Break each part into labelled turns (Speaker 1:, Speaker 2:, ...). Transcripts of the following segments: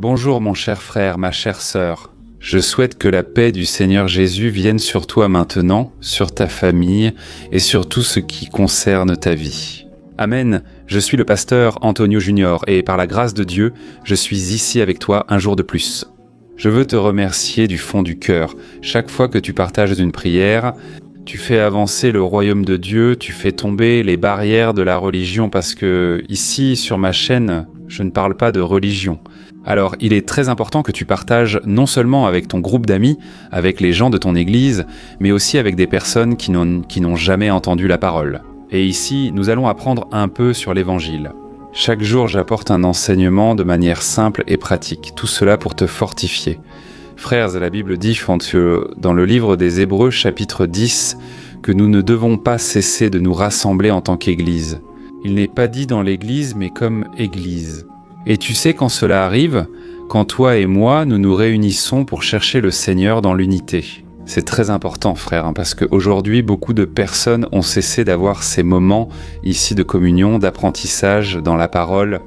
Speaker 1: Bonjour mon cher frère, ma chère sœur. Je souhaite que la paix du Seigneur Jésus vienne sur toi maintenant, sur ta famille et sur tout ce qui concerne ta vie. Amen. Je suis le pasteur Antonio Junior et par la grâce de Dieu, je suis ici avec toi un jour de plus. Je veux te remercier du fond du cœur. Chaque fois que tu partages une prière, tu fais avancer le royaume de Dieu, tu fais tomber les barrières de la religion parce que ici, sur ma chaîne, je ne parle pas de religion. Alors, il est très important que tu partages non seulement avec ton groupe d'amis, avec les gens de ton église, mais aussi avec des personnes qui n'ont jamais entendu la parole. Et ici, nous allons apprendre un peu sur l'Évangile. Chaque jour, j'apporte un enseignement de manière simple et pratique, tout cela pour te fortifier. Frères, la Bible dit dans le livre des Hébreux, chapitre 10, que nous ne devons pas cesser de nous rassembler en tant qu'Église. Il n'est pas dit dans l'Église, mais comme Église. Et tu sais quand cela arrive, quand toi et moi, nous nous réunissons pour chercher le Seigneur dans l'unité. C'est très important, frère, parce qu'aujourd'hui, beaucoup de personnes ont cessé d'avoir ces moments ici de communion, d'apprentissage dans la parole.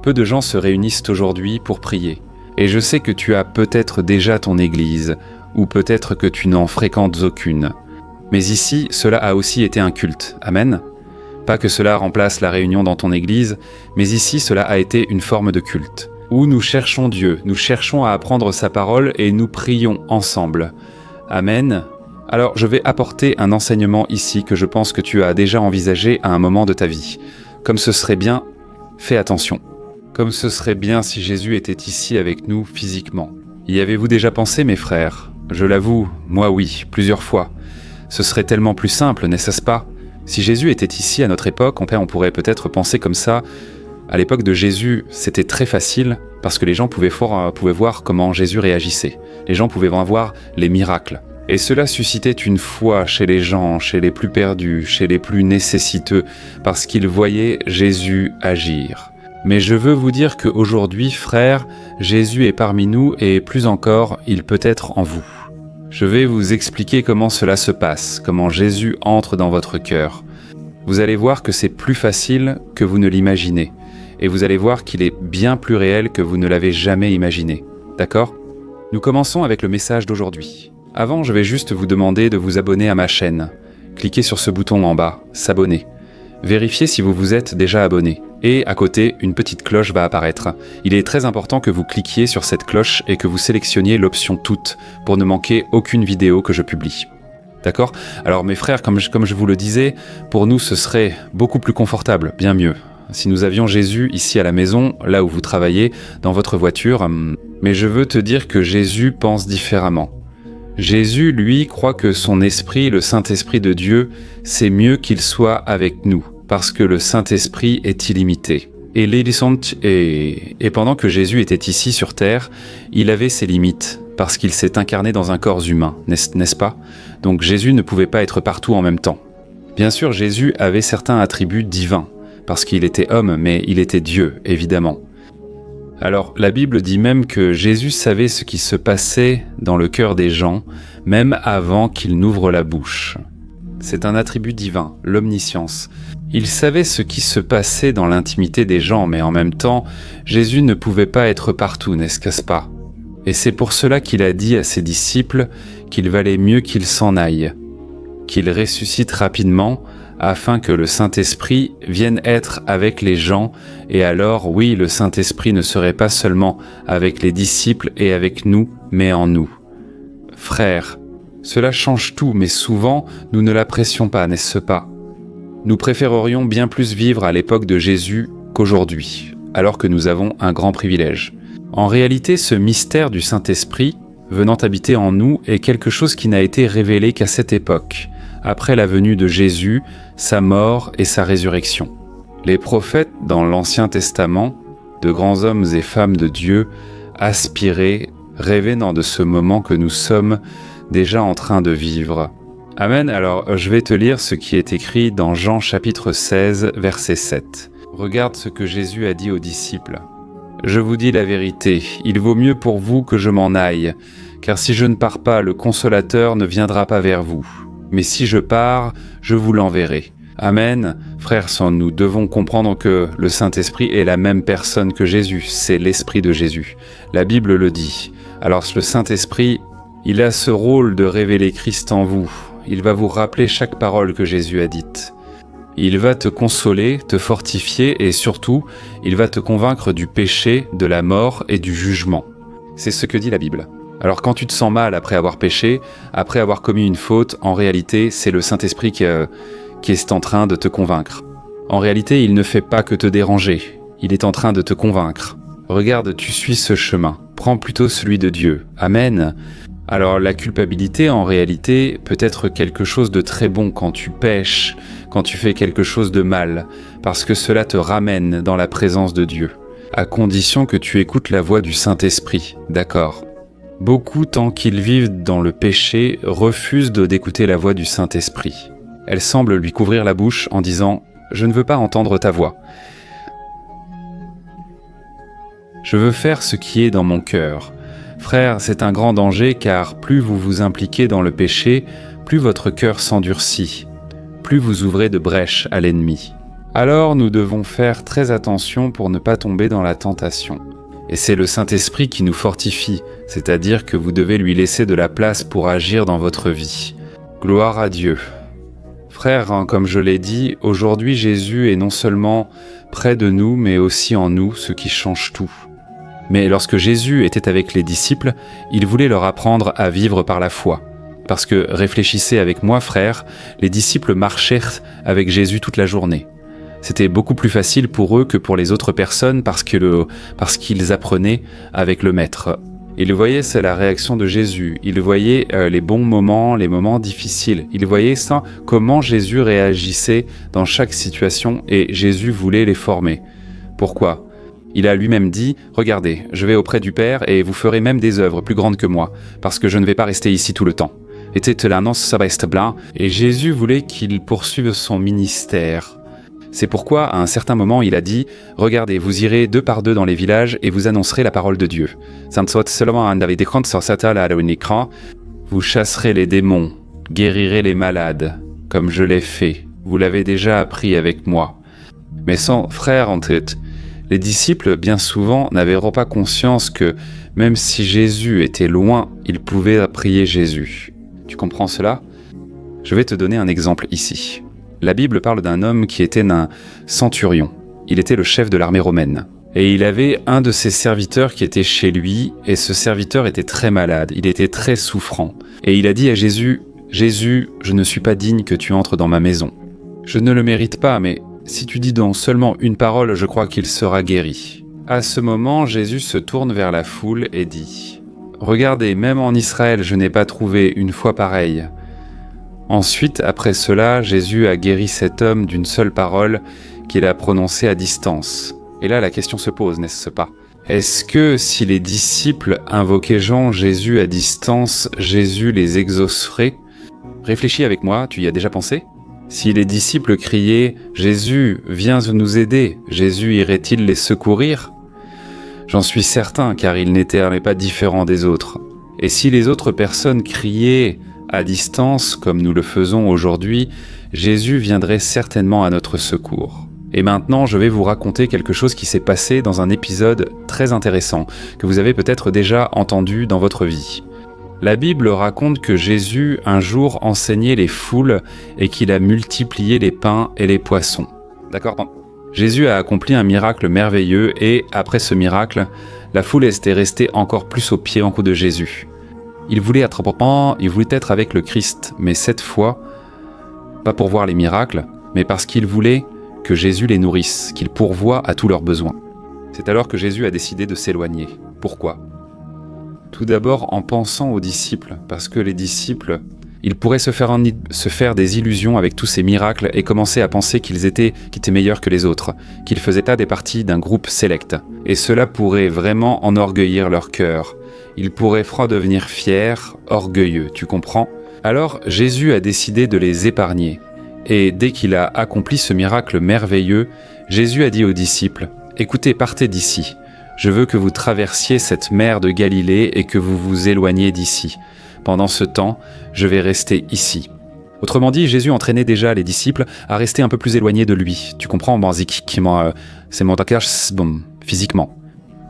Speaker 1: Peu de gens se réunissent aujourd'hui pour prier. Et je sais que tu as peut-être déjà ton église, ou peut-être que tu n'en fréquentes aucune. Mais ici, cela a aussi été un culte. Amen. Pas que cela remplace la réunion dans ton église, mais ici, cela a été une forme de culte, où nous cherchons Dieu, nous cherchons à apprendre sa parole et nous prions ensemble. Amen. Alors, je vais apporter un enseignement ici que je pense que tu as déjà envisagé à un moment de ta vie. Comme ce serait bien, fais attention. Comme ce serait bien si Jésus était ici avec nous physiquement. Y avez-vous déjà pensé, mes frères? Je l'avoue, moi oui, plusieurs fois. Ce serait tellement plus simple, n'est-ce pas? Si Jésus était ici à notre époque, on pourrait peut-être penser comme ça. À l'époque de Jésus, c'était très facile parce que les gens pouvaient voir comment Jésus réagissait. Les gens pouvaient voir les miracles. Et cela suscitait une foi chez les gens, chez les plus perdus, chez les plus nécessiteux, parce qu'ils voyaient Jésus agir. Mais je veux vous dire qu'aujourd'hui, frères, Jésus est parmi nous et plus encore, il peut être en vous. Je vais vous expliquer comment cela se passe, comment Jésus entre dans votre cœur. Vous allez voir que c'est plus facile que vous ne l'imaginez. Et vous allez voir qu'il est bien plus réel que vous ne l'avez jamais imaginé. D'accord? Nous commençons avec le message d'aujourd'hui. Avant, je vais juste vous demander de vous abonner à ma chaîne. Cliquez sur ce bouton en bas, s'abonner. Vérifiez si vous vous êtes déjà abonné. Et à côté, une petite cloche va apparaître. Il est très important que vous cliquiez sur cette cloche et que vous sélectionniez l'option toutes pour ne manquer aucune vidéo que je publie. D'accord? Alors mes frères, comme je vous le disais, pour nous ce serait beaucoup plus confortable, bien mieux. Si nous avions Jésus ici à la maison, là où vous travaillez, dans votre voiture, mais je veux te dire que Jésus pense différemment. Jésus, lui, croit que son esprit, le Saint-Esprit de Dieu, c'est mieux qu'il soit avec nous, parce que le Saint-Esprit est illimité. Et pendant que Jésus était ici sur terre, il avait ses limites, parce qu'il s'est incarné dans un corps humain, n'est-ce pas? Donc Jésus ne pouvait pas être partout en même temps. Bien sûr, Jésus avait certains attributs divins, parce qu'il était homme, mais il était Dieu, évidemment. Alors, la Bible dit même que Jésus savait ce qui se passait dans le cœur des gens, même avant qu'il n'ouvre la bouche. C'est un attribut divin, l'omniscience. Il savait ce qui se passait dans l'intimité des gens, mais en même temps, Jésus ne pouvait pas être partout, n'est-ce pas? Et c'est pour cela qu'il a dit à ses disciples qu'il valait mieux qu'il s'en aille, qu'il ressuscite rapidement, afin que le Saint-Esprit vienne être avec les gens, et alors, oui, le Saint-Esprit ne serait pas seulement avec les disciples et avec nous, mais en nous. Frères, cela change tout, mais souvent, nous ne l'apprécions pas, n'est-ce pas? Nous préférerions bien plus vivre à l'époque de Jésus qu'aujourd'hui, alors que nous avons un grand privilège. En réalité, ce mystère du Saint-Esprit, venant habiter en nous, est quelque chose qui n'a été révélé qu'à cette époque, après la venue de Jésus, sa mort et sa résurrection. Les prophètes dans l'Ancien Testament, de grands hommes et femmes de Dieu, aspiraient, rêvaient de ce moment que nous sommes déjà en train de vivre. Amen. Alors, je vais te lire ce qui est écrit dans Jean chapitre 16, verset 7. Regarde ce que Jésus a dit aux disciples. « Je vous dis la vérité, il vaut mieux pour vous que je m'en aille, car si je ne pars pas, le Consolateur ne viendra pas vers vous. Mais si je pars, je vous l'enverrai. Amen. Frères, nous devons comprendre que le Saint-Esprit est la même personne que Jésus, c'est l'Esprit de Jésus. La Bible le dit. Alors le Saint-Esprit, il a ce rôle de révéler Christ en vous. Il va vous rappeler chaque parole que Jésus a dite. Il va te consoler, te fortifier et surtout, il va te convaincre du péché, de la mort et du jugement. C'est ce que dit la Bible. Alors quand tu te sens mal après avoir péché, après avoir commis une faute, en réalité, c'est le Saint-Esprit qui est en train de te convaincre. En réalité, il ne fait pas que te déranger, il est en train de te convaincre. Regarde, tu suis ce chemin, prends plutôt celui de Dieu. Amen. Alors la culpabilité, en réalité, peut être quelque chose de très bon quand tu pèches, quand tu fais quelque chose de mal, parce que cela te ramène dans la présence de Dieu, à condition que tu écoutes la voix du Saint-Esprit, d'accord ? Beaucoup, tant qu'ils vivent dans le péché, refusent d'écouter la voix du Saint-Esprit. Elle semble lui couvrir la bouche en disant « Je ne veux pas entendre ta voix. Je veux faire ce qui est dans mon cœur. » Frère, c'est un grand danger car plus vous vous impliquez dans le péché, plus votre cœur s'endurcit, plus vous ouvrez de brèches à l'ennemi. Alors nous devons faire très attention pour ne pas tomber dans la tentation. Et c'est le Saint-Esprit qui nous fortifie, c'est-à-dire que vous devez lui laisser de la place pour agir dans votre vie. Gloire à Dieu. Frères, comme je l'ai dit, aujourd'hui Jésus est non seulement près de nous, mais aussi en nous, ce qui change tout. Mais lorsque Jésus était avec les disciples, il voulait leur apprendre à vivre par la foi. Parce que, réfléchissez avec moi, frères, les disciples marchèrent avec Jésus toute la journée. C'était beaucoup plus facile pour eux que pour les autres personnes parce qu'ils apprenaient avec le Maître. Ils voyaient, c'est la réaction de Jésus. Ils voyaient les bons moments, les moments difficiles. Ils voyaient ça, comment Jésus réagissait dans chaque situation et Jésus voulait les former. Pourquoi ? Il a lui-même dit « Regardez, je vais auprès du Père et vous ferez même des œuvres plus grandes que moi, parce que je ne vais pas rester ici tout le temps. » Et Jésus voulait qu'il poursuive son ministère. C'est pourquoi, à un certain moment, il a dit « Regardez, vous irez 2 par 2 dans les villages et vous annoncerez la parole de Dieu. Vous chasserez les démons, guérirez les malades, comme je l'ai fait. Vous l'avez déjà appris avec moi. » Mais sans frère en tête, les disciples, bien souvent, n'avaient pas conscience que, même si Jésus était loin, ils pouvaient prier Jésus. Tu comprends cela ? Je vais te donner un exemple ici. La Bible parle d'un homme qui était un centurion. Il était le chef de l'armée romaine. Et il avait un de ses serviteurs qui était chez lui, et ce serviteur était très malade, il était très souffrant. Et il a dit à Jésus, « Jésus, je ne suis pas digne que tu entres dans ma maison. Je ne le mérite pas, mais si tu dis donc seulement une parole, je crois qu'il sera guéri. » À ce moment, Jésus se tourne vers la foule et dit « Regardez, même en Israël, je n'ai pas trouvé une foi pareille. » Ensuite, après cela, Jésus a guéri cet homme d'une seule parole qu'il a prononcée à distance. Et là, la question se pose, n'est-ce pas ? Est-ce que si les disciples invoquaient Jésus à distance, Jésus les exaucerait ? Réfléchis avec moi, tu y as déjà pensé ? Si les disciples criaient « Jésus, viens nous aider », Jésus irait-il les secourir ? J'en suis certain, car il n'était pas différent des autres. Et si les autres personnes criaient à distance, comme nous le faisons aujourd'hui, Jésus viendrait certainement à notre secours. Et maintenant, je vais vous raconter quelque chose qui s'est passé dans un épisode très intéressant, que vous avez peut-être déjà entendu dans votre vie. La Bible raconte que Jésus un jour enseignait les foules et qu'il a multiplié les pains et les poissons. D'accord ? Jésus a accompli un miracle merveilleux et, après ce miracle, la foule était restée encore plus aux pieds en coup de Jésus. Il voulait être avec le Christ, mais cette fois, pas pour voir les miracles, mais parce qu'il voulait que Jésus les nourrisse, qu'il pourvoie à tous leurs besoins. C'est alors que Jésus a décidé de s'éloigner. Pourquoi ? Tout d'abord en pensant aux disciples, parce que les disciples, ils pourraient se faire des illusions avec tous ces miracles et commencer à penser qu'ils étaient meilleurs que les autres, qu'ils faisaient des parties d'un groupe sélect. Et cela pourrait vraiment enorgueillir leur cœur. Ils pourraient devenir fiers, orgueilleux, tu comprends ? Alors Jésus a décidé de les épargner. Et dès qu'il a accompli ce miracle merveilleux, Jésus a dit aux disciples « Écoutez, partez d'ici. Je veux que vous traversiez cette mer de Galilée et que vous vous éloigniez d'ici. Pendant ce temps, je vais rester ici. » Autrement dit, Jésus entraînait déjà les disciples à rester un peu plus éloignés de lui. Tu comprends, c'est mon takage, physiquement.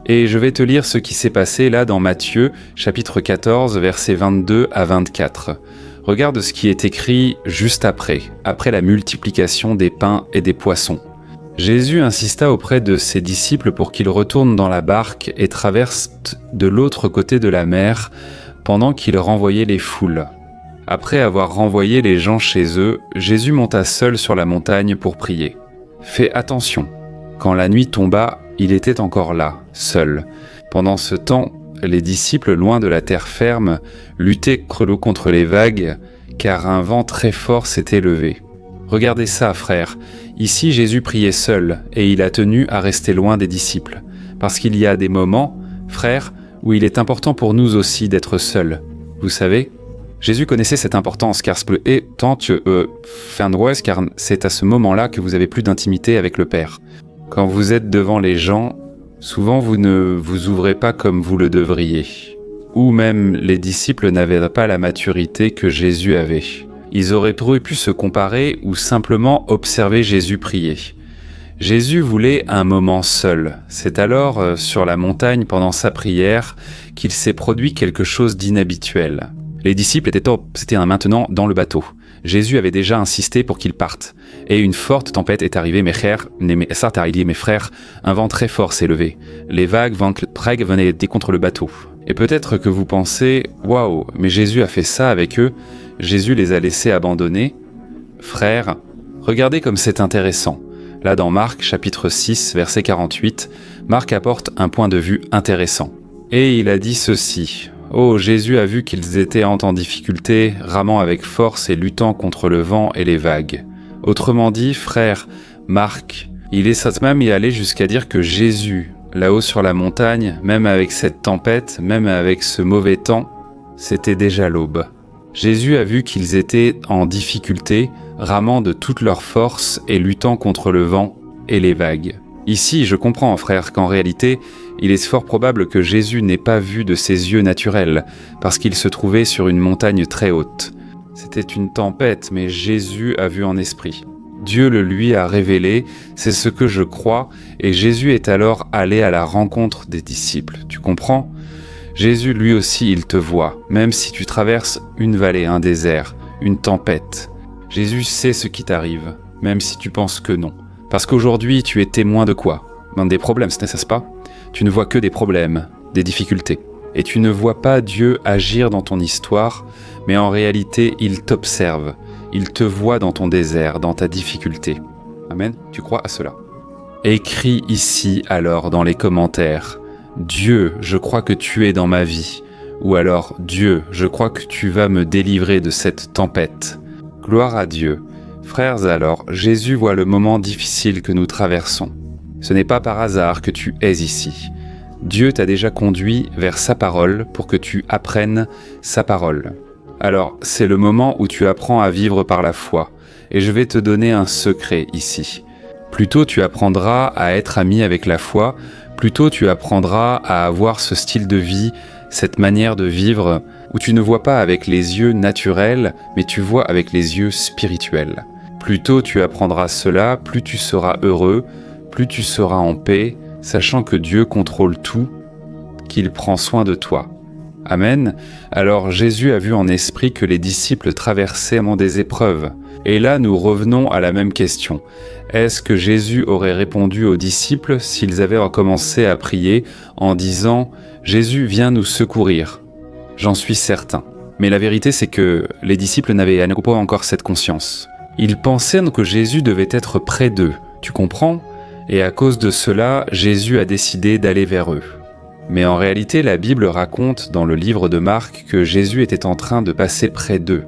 Speaker 1: Et je vais te lire ce qui s'est passé là dans Matthieu, chapitre 14, versets 22 à 24. Regarde ce qui est écrit juste après la multiplication des pains et des poissons. Jésus insista auprès de ses disciples pour qu'ils retournent dans la barque et traversent de l'autre côté de la mer pendant qu'il renvoyait les foules. Après avoir renvoyé les gens chez eux, Jésus monta seul sur la montagne pour prier. Fais attention, quand la nuit tomba, il était encore là, seul. Pendant ce temps, les disciples, loin de la terre ferme, luttaient contre les vagues, car un vent très fort s'était levé. Regardez ça, frères. Ici, Jésus priait seul, et il a tenu à rester loin des disciples. Parce qu'il y a des moments, frères, où il est important pour nous aussi d'être seuls. Vous savez, Jésus connaissait cette importance, car c'est à ce moment-là que vous avez plus d'intimité avec le Père. Quand vous êtes devant les gens, souvent vous ne vous ouvrez pas comme vous le devriez. Ou même les disciples n'avaient pas la maturité que Jésus avait. Ils auraient pu se comparer ou simplement observer Jésus prier. Jésus voulait un moment seul. C'est alors, sur la montagne pendant sa prière, qu'il s'est produit quelque chose d'inhabituel. Les disciples étaient maintenant dans le bateau. Jésus avait déjà insisté pour qu'ils partent. Et une forte tempête est arrivée, mes frères, un vent très fort s'est levé. Les vagues venaient contre le bateau. Et peut-être que vous pensez, waouh, mais Jésus a fait ça avec eux, Jésus les a laissés abandonner. Frères, regardez comme c'est intéressant. Là dans Marc, chapitre 6, verset 48, Marc apporte un point de vue intéressant. Et il a dit ceci. Oh, Jésus a vu qu'ils étaient en difficulté, ramant avec force et luttant contre le vent et les vagues. Autrement dit, frère, Marc, il est même allé jusqu'à dire que Jésus, là-haut sur la montagne, même avec cette tempête, même avec ce mauvais temps, c'était déjà l'aube. Jésus a vu qu'ils étaient en difficulté, ramant de toute leur force et luttant contre le vent et les vagues. Ici, je comprends, frère, qu'en réalité, il est fort probable que Jésus n'ait pas vu de ses yeux naturels, parce qu'il se trouvait sur une montagne très haute. C'était une tempête, mais Jésus a vu en esprit. Dieu le lui a révélé, c'est ce que je crois, et Jésus est alors allé à la rencontre des disciples. Tu comprends ? Jésus, lui aussi, il te voit, même si tu traverses une vallée, un désert, une tempête. Jésus sait ce qui t'arrive, même si tu penses que non. Parce qu'aujourd'hui, tu es témoin de quoi ? Des problèmes, n'est-ce pas ? Tu ne vois que des problèmes, des difficultés. Et tu ne vois pas Dieu agir dans ton histoire, mais en réalité, il t'observe. Il te voit dans ton désert, dans ta difficulté. Amen. Tu crois à cela ? Écris ici alors dans les commentaires. Dieu, je crois que tu es dans ma vie. Ou alors, Dieu, je crois que tu vas me délivrer de cette tempête. Gloire à Dieu. Frères alors, Jésus voit le moment difficile que nous traversons. Ce n'est pas par hasard que tu es ici. Dieu t'a déjà conduit vers sa parole pour que tu apprennes sa parole. Alors, c'est le moment où tu apprends à vivre par la foi. Et je vais te donner un secret ici. Plus tôt tu apprendras à être ami avec la foi, plus tôt tu apprendras à avoir ce style de vie, cette manière de vivre, où tu ne vois pas avec les yeux naturels, mais tu vois avec les yeux spirituels. Plus tôt tu apprendras cela, plus tu seras heureux, plus tu seras en paix, sachant que Dieu contrôle tout, qu'il prend soin de toi. Amen. Alors Jésus a vu en esprit que les disciples traversaient des épreuves. Et là, nous revenons à la même question. Est-ce que Jésus aurait répondu aux disciples s'ils avaient recommencé à prier en disant « Jésus, viens nous secourir ». J'en suis certain. Mais la vérité, c'est que les disciples n'avaient pas encore cette conscience. Ils pensaient que Jésus devait être près d'eux, tu comprends ? Et à cause de cela, Jésus a décidé d'aller vers eux. Mais en réalité, la Bible raconte dans le livre de Marc que Jésus était en train de passer près d'eux.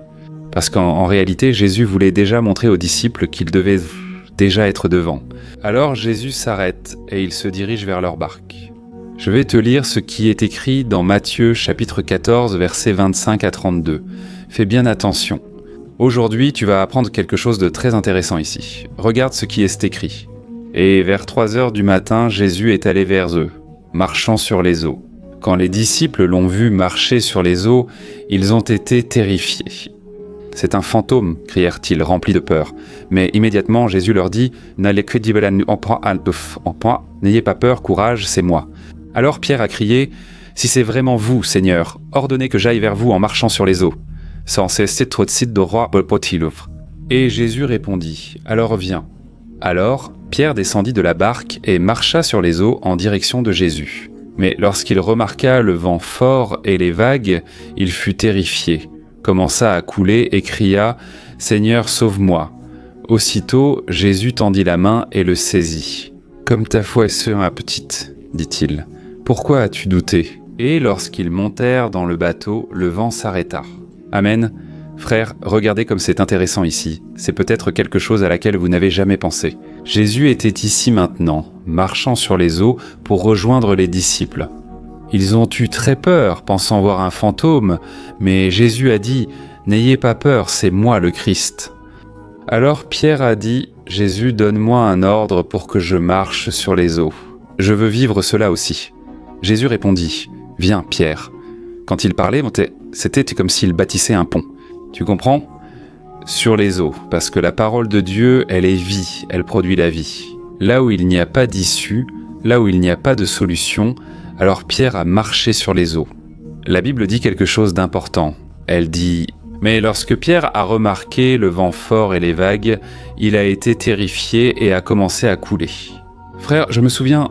Speaker 1: Parce qu'en réalité, Jésus voulait déjà montrer aux disciples qu'ils devaient déjà être devant. Alors Jésus s'arrête et il se dirige vers leur barque. Je vais te lire ce qui est écrit dans Matthieu chapitre 14, versets 25 à 32. Fais bien attention. Aujourd'hui, tu vas apprendre quelque chose de très intéressant ici. Regarde ce qui est écrit. Et vers 3 heures du matin, Jésus est allé vers eux, marchant sur les eaux. Quand les disciples l'ont vu marcher sur les eaux, ils ont été terrifiés. c'est un fantôme !» crièrent-ils, remplis de peur. Mais immédiatement, Jésus leur dit « N'ayez pas peur, courage, c'est moi. » Alors Pierre a crié « Si c'est vraiment vous, Seigneur, ordonnez que j'aille vers vous en marchant sur les eaux. » Et Jésus répondit « Alors viens. » Alors Pierre descendit de la barque et marcha sur les eaux en direction de Jésus. Mais lorsqu'il remarqua le vent fort et les vagues, il fut terrifié, commença à couler et cria « Seigneur, sauve-moi !» Aussitôt, Jésus tendit la main et le saisit. « Comme ta foi est petite, dit-il. Pourquoi as-tu douté ?» Et lorsqu'ils montèrent dans le bateau, le vent s'arrêta. Amen. Frères, regardez comme c'est intéressant ici. C'est peut-être quelque chose à laquelle vous n'avez jamais pensé. Jésus était ici maintenant, marchant sur les eaux pour rejoindre les disciples. Ils ont eu très peur, pensant voir un fantôme, mais Jésus a dit « N'ayez pas peur, c'est moi le Christ ». Alors Pierre a dit « Jésus, donne-moi un ordre pour que je marche sur les eaux. Je veux vivre cela aussi. » Jésus répondit « Viens, Pierre. » Quand il parlait, c'était comme s'il bâtissait un pont. Tu comprends ? Sur les eaux, parce que la parole de Dieu, elle est vie, elle produit la vie. Là où il n'y a pas d'issue, là où il n'y a pas de solution, alors Pierre a marché sur les eaux. La Bible dit quelque chose d'important. Elle dit « Mais lorsque Pierre a remarqué le vent fort et les vagues, il a été terrifié et a commencé à couler. » Frère, je me souviens,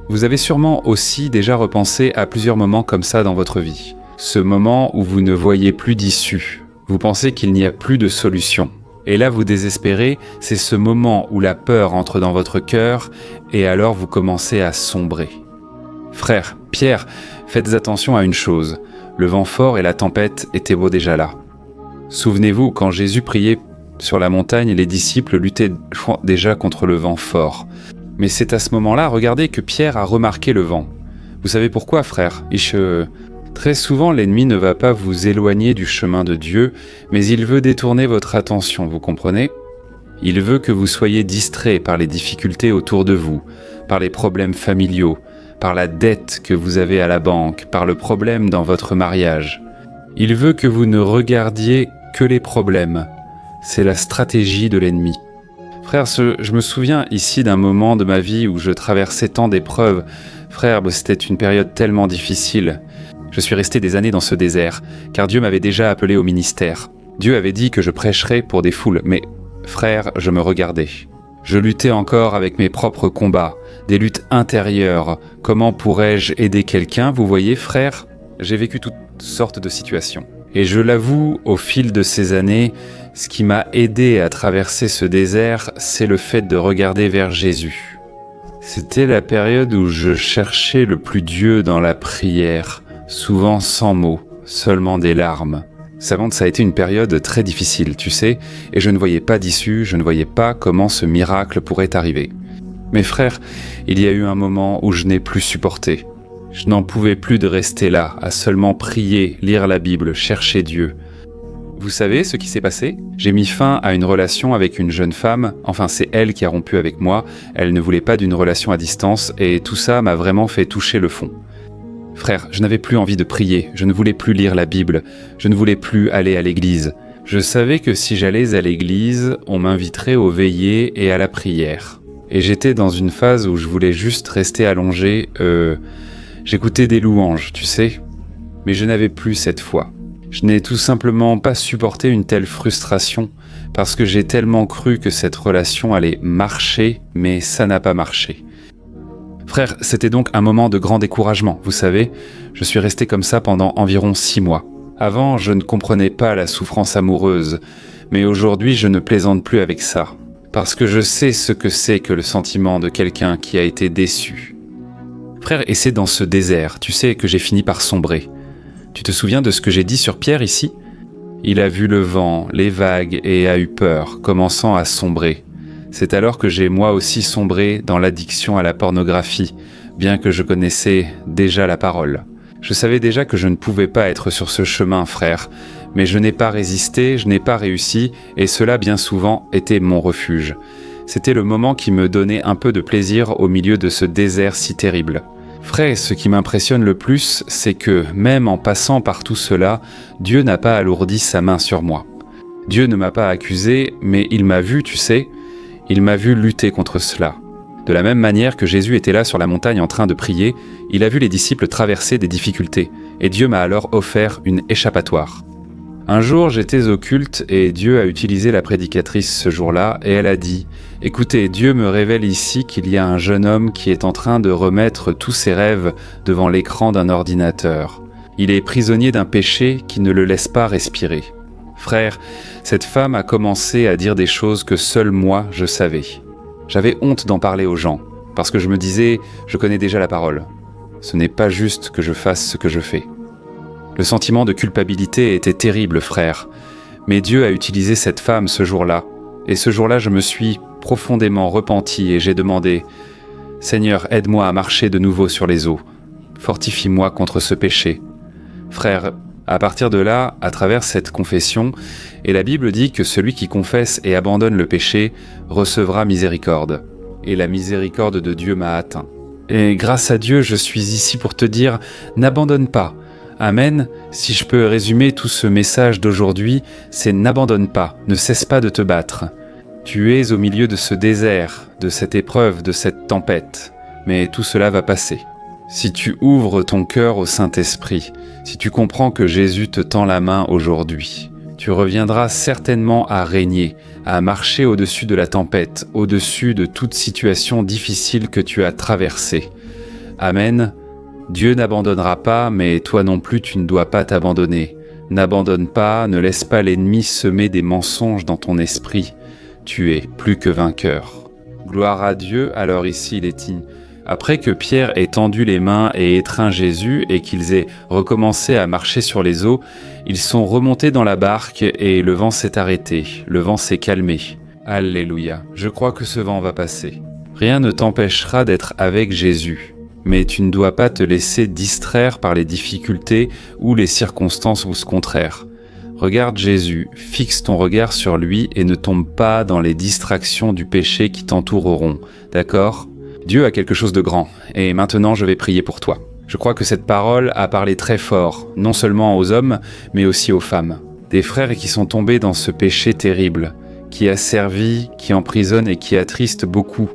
Speaker 1: vous avez sûrement aussi déjà repensé à plusieurs moments comme ça dans votre vie. Ce moment où vous ne voyez plus d'issue. Vous pensez qu'il n'y a plus de solution. Et là, vous désespérez, c'est ce moment où la peur entre dans votre cœur et alors vous commencez à sombrer. Frère, Pierre, faites attention à une chose. Le vent fort et la tempête étaient déjà là. Souvenez-vous, quand Jésus priait sur la montagne, les disciples luttaient déjà contre le vent fort. Mais c'est à ce moment-là, regardez, que Pierre a remarqué le vent. Vous savez pourquoi, frère ? Très souvent, l'ennemi ne va pas vous éloigner du chemin de Dieu, mais il veut détourner votre attention, vous comprenez ? Il veut que vous soyez distrait par les difficultés autour de vous, par les problèmes familiaux, par la dette que vous avez à la banque, par le problème dans votre mariage. Il veut que vous ne regardiez que les problèmes. C'est la stratégie de l'ennemi. Frère, je me souviens ici d'un moment de ma vie où je traversais tant d'épreuves. Frère, c'était une période tellement difficile. Je suis resté des années dans ce désert, car Dieu m'avait déjà appelé au ministère. Dieu avait dit que je prêcherais pour des foules, mais, frère, je me regardais. Je luttais encore avec mes propres combats, des luttes intérieures. Comment pourrais-je aider quelqu'un ? Vous voyez, frère, j'ai vécu toutes sortes de situations. Et je l'avoue, au fil de ces années, ce qui m'a aidé à traverser ce désert, c'est le fait de regarder vers Jésus. C'était la période où je cherchais le plus Dieu dans la prière. Souvent sans mots, seulement des larmes. Ça a été une période très difficile, tu sais, et je ne voyais pas d'issue, je ne voyais pas comment ce miracle pourrait arriver. Mais frère, il y a eu un moment où je n'ai plus supporté. Je n'en pouvais plus de rester là, à seulement prier, lire la Bible, chercher Dieu. Vous savez ce qui s'est passé ? J'ai mis fin à une relation avec une jeune femme, enfin c'est elle qui a rompu avec moi, elle ne voulait pas d'une relation à distance, et tout ça m'a vraiment fait toucher le fond. Frère, je n'avais plus envie de prier, je ne voulais plus lire la Bible, je ne voulais plus aller à l'église. Je savais que si j'allais à l'église, on m'inviterait aux veillées et à la prière. Et j'étais dans une phase où je voulais juste rester allongé, j'écoutais des louanges, tu sais. Mais je n'avais plus cette foi. Je n'ai tout simplement pas supporté une telle frustration, parce que j'ai tellement cru que cette relation allait marcher, mais ça n'a pas marché. Frère, c'était donc un moment de grand découragement, vous savez. Je suis resté comme ça pendant environ 6 mois. Avant, je ne comprenais pas la souffrance amoureuse, mais aujourd'hui, je ne plaisante plus avec ça. Parce que je sais ce que c'est que le sentiment de quelqu'un qui a été déçu. Frère, et c'est dans ce désert, tu sais, que j'ai fini par sombrer. Tu te souviens de ce que j'ai dit sur Pierre ici ? Il a vu le vent, les vagues et a eu peur, commençant à sombrer. C'est alors que j'ai moi aussi sombré dans l'addiction à la pornographie, bien que je connaissais déjà la parole. Je savais déjà que je ne pouvais pas être sur ce chemin, frère, mais je n'ai pas résisté, je n'ai pas réussi, et cela bien souvent était mon refuge. C'était le moment qui me donnait un peu de plaisir au milieu de ce désert si terrible. Frère, ce qui m'impressionne le plus, c'est que, même en passant par tout cela, Dieu n'a pas alourdi sa main sur moi. Dieu ne m'a pas accusé, mais il m'a vu, tu sais, il m'a vu lutter contre cela. De la même manière que Jésus était là sur la montagne en train de prier, il a vu les disciples traverser des difficultés, et Dieu m'a alors offert une échappatoire. Un jour, j'étais au culte et Dieu a utilisé la prédicatrice ce jour-là et elle a dit « Écoutez, Dieu me révèle ici qu'il y a un jeune homme qui est en train de remettre tous ses rêves devant l'écran d'un ordinateur. Il est prisonnier d'un péché qui ne le laisse pas respirer. » Frère, cette femme a commencé à dire des choses que seul moi je savais. J'avais honte d'en parler aux gens, parce que je me disais « Je connais déjà la parole. Ce n'est pas juste que je fasse ce que je fais. » Le sentiment de culpabilité était terrible, frère. Mais Dieu a utilisé cette femme ce jour-là. Et ce jour-là, je me suis profondément repenti et j'ai demandé « Seigneur, aide-moi à marcher de nouveau sur les eaux. Fortifie-moi contre ce péché. » Frère, à partir de là, à travers cette confession, et la Bible dit que celui qui confesse et abandonne le péché recevra miséricorde. Et la miséricorde de Dieu m'a atteint. Et grâce à Dieu, je suis ici pour te dire « N'abandonne pas ». Amen, si je peux résumer tout ce message d'aujourd'hui, c'est n'abandonne pas, ne cesse pas de te battre. Tu es au milieu de ce désert, de cette épreuve, de cette tempête, mais tout cela va passer. Si tu ouvres ton cœur au Saint-Esprit, si tu comprends que Jésus te tend la main aujourd'hui, tu reviendras certainement à régner, à marcher au-dessus de la tempête, au-dessus de toute situation difficile que tu as traversée. Amen. Dieu n'abandonnera pas, mais toi non plus tu ne dois pas t'abandonner. N'abandonne pas, ne laisse pas l'ennemi semer des mensonges dans ton esprit. Tu es plus que vainqueur. Gloire à Dieu, alors ici il est dit. Après que Pierre ait tendu les mains et étreint Jésus et qu'ils aient recommencé à marcher sur les eaux, ils sont remontés dans la barque et le vent s'est arrêté, le vent s'est calmé. Alléluia, je crois que ce vent va passer. Rien ne t'empêchera d'être avec Jésus. Mais tu ne dois pas te laisser distraire par les difficultés ou les circonstances ou ce contraire. Regarde Jésus, fixe ton regard sur lui et ne tombe pas dans les distractions du péché qui t'entoureront, d'accord ? Dieu a quelque chose de grand, et maintenant je vais prier pour toi. Je crois que cette parole a parlé très fort, non seulement aux hommes, mais aussi aux femmes. Des frères qui sont tombés dans ce péché terrible, qui asservit, qui emprisonne et qui attriste beaucoup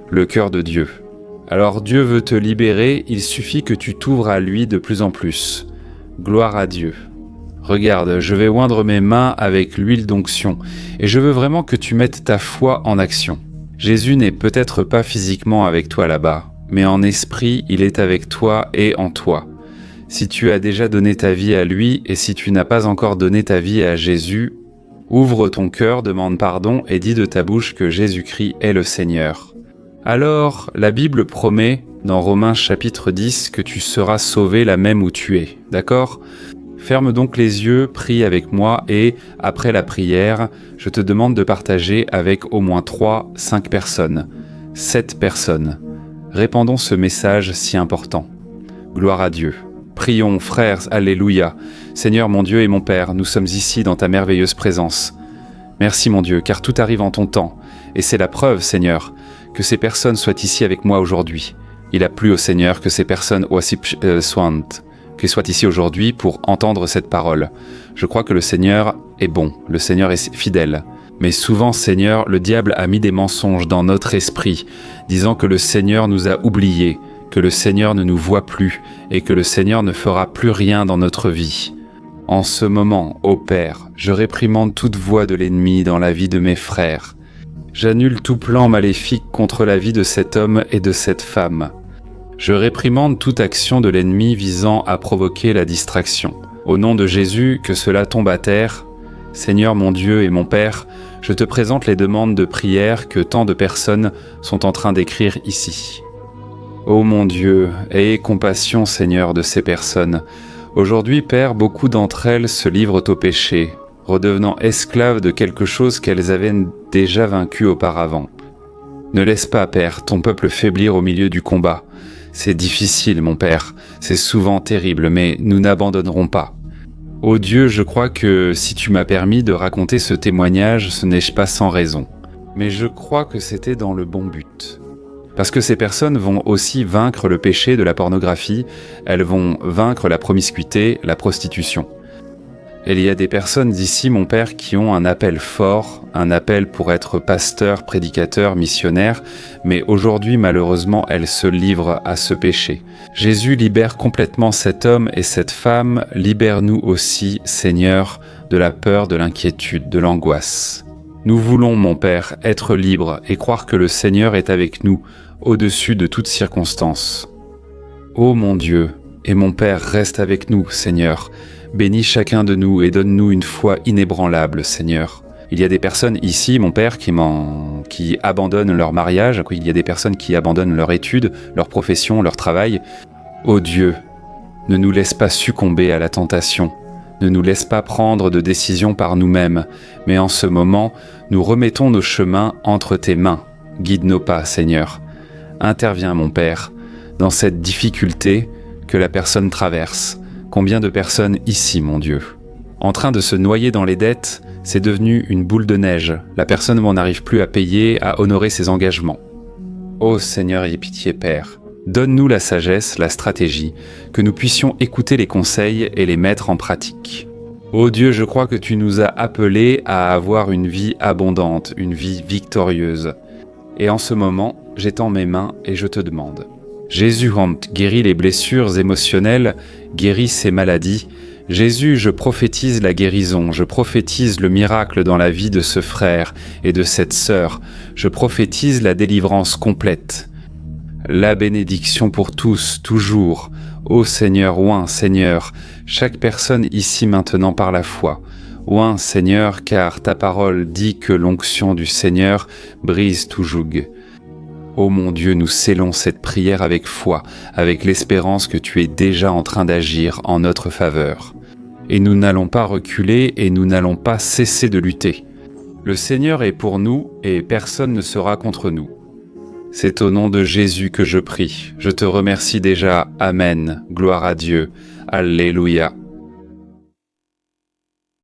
Speaker 1: le cœur de Dieu. Alors Dieu veut te libérer, il suffit que tu t'ouvres à lui de plus en plus. Gloire à Dieu. Regarde, je vais oindre mes mains avec l'huile d'onction, et je veux vraiment que tu mettes ta foi en action. Jésus n'est peut-être pas physiquement avec toi là-bas, mais en esprit, il est avec toi et en toi. Si tu as déjà donné ta vie à lui, et si tu n'as pas encore donné ta vie à Jésus, ouvre ton cœur, demande pardon, et dis de ta bouche que Jésus-Christ est le Seigneur. Alors, la Bible promet, dans Romains chapitre 10, que tu seras sauvé là même où tu es, d'accord ? Ferme donc les yeux, prie avec moi et, après la prière, je te demande de partager avec au moins 3, 5 personnes, 7 personnes. Répandons ce message si important. Gloire à Dieu. Prions, frères, alléluia. Seigneur mon Dieu et mon Père, nous sommes ici dans ta merveilleuse présence. Merci mon Dieu, car tout arrive en ton temps, et c'est la preuve, Seigneur, que ces personnes soient ici avec moi aujourd'hui. Il a plu au Seigneur que ces personnes soient ici aujourd'hui pour entendre cette parole. Je crois que le Seigneur est bon, le Seigneur est fidèle. Mais souvent, Seigneur, le diable a mis des mensonges dans notre esprit, disant que le Seigneur nous a oubliés, que le Seigneur ne nous voit plus et que le Seigneur ne fera plus rien dans notre vie. En ce moment, ô Père, je réprimande toute voix de l'ennemi dans la vie de mes frères. J'annule tout plan maléfique contre la vie de cet homme et de cette femme. Je réprimande toute action de l'ennemi visant à provoquer la distraction. Au nom de Jésus, que cela tombe à terre. Seigneur mon Dieu et mon Père, je te présente les demandes de prière que tant de personnes sont en train d'écrire ici. Ô mon Dieu, aie compassion, Seigneur, de ces personnes. Aujourd'hui, Père, beaucoup d'entre elles se livrent au péché, redevenant esclaves de quelque chose qu'elles avaient déjà vaincu auparavant. Ne laisse pas, Père, ton peuple faiblir au milieu du combat. C'est difficile, mon Père, c'est souvent terrible, mais nous n'abandonnerons pas. Ô Dieu, je crois que si tu m'as permis de raconter ce témoignage, ce n'est pas sans raison. Mais je crois que c'était dans le bon but. Parce que ces personnes vont aussi vaincre le péché de la pornographie, elles vont vaincre la promiscuité, la prostitution. Il y a des personnes d'ici, mon Père, qui ont un appel fort, un appel pour être pasteur, prédicateur, missionnaire, mais aujourd'hui, malheureusement, elles se livrent à ce péché. Jésus libère complètement cet homme et cette femme, libère-nous aussi, Seigneur, de la peur, de l'inquiétude, de l'angoisse. Nous voulons, mon Père, être libres et croire que le Seigneur est avec nous, au-dessus de toutes circonstances. Ô mon Dieu et mon Père, reste avec nous, Seigneur. Bénis chacun de nous et donne-nous une foi inébranlable, Seigneur. Il y a des personnes ici, mon Père, qui abandonnent leur mariage, il y a des personnes qui abandonnent leur étude, leur profession, leur travail. Ô Dieu, ne nous laisse pas succomber à la tentation, ne nous laisse pas prendre de décisions par nous-mêmes, mais en ce moment, nous remettons nos chemins entre tes mains. Guide nos pas, Seigneur. Interviens, mon Père, dans cette difficulté que la personne traverse. Combien de personnes ici, mon Dieu, en train de se noyer dans les dettes, c'est devenu une boule de neige. La personne n'en arrive plus à payer, à honorer ses engagements. Ô Seigneur, aie pitié, Père. Donne-nous la sagesse, la stratégie, que nous puissions écouter les conseils et les mettre en pratique. Ô Dieu, je crois que tu nous as appelés à avoir une vie abondante, une vie victorieuse. Et en ce moment, j'étends mes mains et je te demande. Jésus guérit les blessures émotionnelles, guérit ces maladies. Jésus, je prophétise la guérison, je prophétise le miracle dans la vie de ce frère et de cette sœur. Je prophétise la délivrance complète. La bénédiction pour tous, toujours. Ô Seigneur, oint, Seigneur, chaque personne ici maintenant par la foi. Oint, Seigneur, car ta parole dit que l'onction du Seigneur brise tout joug. Ô mon Dieu, nous scellons cette prière avec foi, avec l'espérance que tu es déjà en train d'agir en notre faveur. Et nous n'allons pas reculer et nous n'allons pas cesser de lutter. Le Seigneur est pour nous et personne ne sera contre nous. C'est au nom de Jésus que je prie. Je te remercie déjà. Amen. Gloire à Dieu. Alléluia.